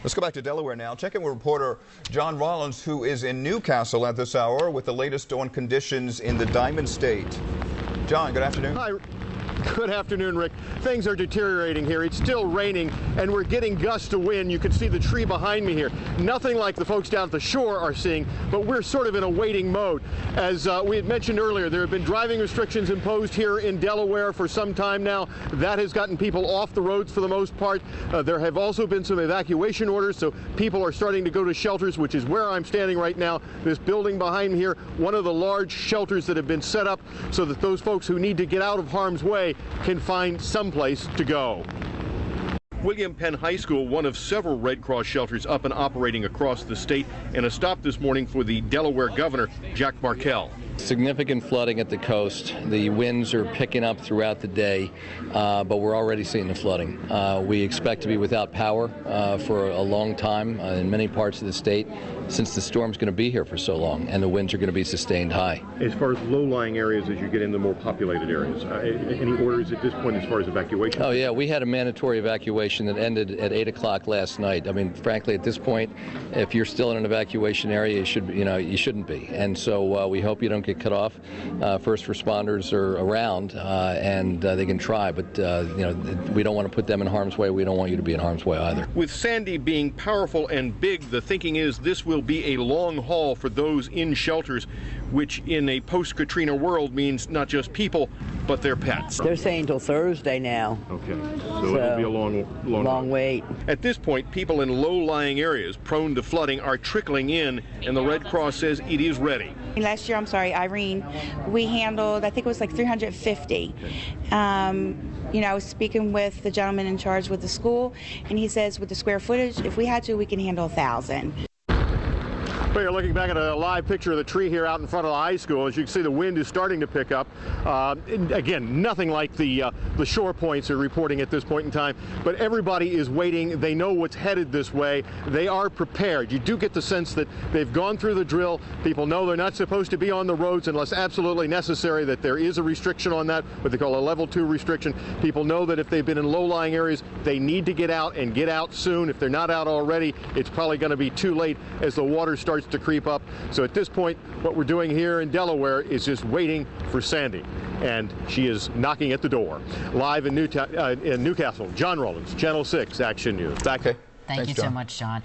Let's go back to Delaware now. Check in with reporter John Rollins, who is in Newcastle at this hour with the latest on conditions in the Diamond State. John, good afternoon. Hi. Good afternoon, Rick. Things are deteriorating here. It's still raining, and we're getting gusts of wind. You can see the tree behind me here. Nothing like the folks down at the shore are seeing, but we're sort of in a waiting mode. As we had mentioned earlier, there have been driving restrictions imposed here in Delaware for some time now. That has gotten people off the roads for the most part. There have also been some evacuation orders, so people are starting to go to shelters, which is where I'm standing right now. This building behind me here, one of the large shelters that have been set up so that those folks who need to get out of harm's way can find someplace to go. William Penn High School, one of several Red Cross shelters up and operating across the state, and a stop this morning for the Delaware governor, Jack Markell. Significant flooding at the coast. The winds are picking up throughout the day, but we're already seeing the flooding. We expect to be without power for a long time in many parts of the state, since the storm's going to be here for so long and the winds are going to be sustained high. As far as low-lying areas, as you get into more populated areas, any orders at this point as far as evacuation? Oh yeah, we had a mandatory evacuation that ended at 8 o'clock last night. I mean, frankly, at this point, if you're still in an evacuation area, you shouldn't be. And so we hope you don't get cut off. First responders are around and they can try, but we don't want to put them in harm's way. We don't want you to be in harm's way either. With Sandy being powerful and big, the thinking is this will be a long haul for those in shelters, which in a post-Katrina world means not just people, but their pets. They're saying till Thursday now. Okay, so it'll be a long wait. At this point, people in low-lying areas prone to flooding are trickling in, and the Red Cross says it is ready. Last year, Irene, we handled, I think it was like 350. I was speaking with the gentleman in charge with the school, and he says with the square footage, if we had to, we can handle 1,000. Well, you're looking back at a live picture of the tree here out in front of the high school. As you can see, the wind is starting to pick up. Again, nothing like the shore points are reporting at this point in time, but everybody is waiting. They know what's headed this way. They are prepared. You do get the sense that they've gone through the drill. People know they're not supposed to be on the roads unless absolutely necessary, that there is a restriction on that, what they call a level 2 restriction. People know that if they've been in low-lying areas, they need to get out and get out soon. If they're not out already, it's probably going to be too late as the water starts to creep up. So at this point, what we're doing here in Delaware is just waiting for Sandy, and she is knocking at the door. Live in Newcastle, John Rollins, Channel 6 Action News. Thank you so much, John.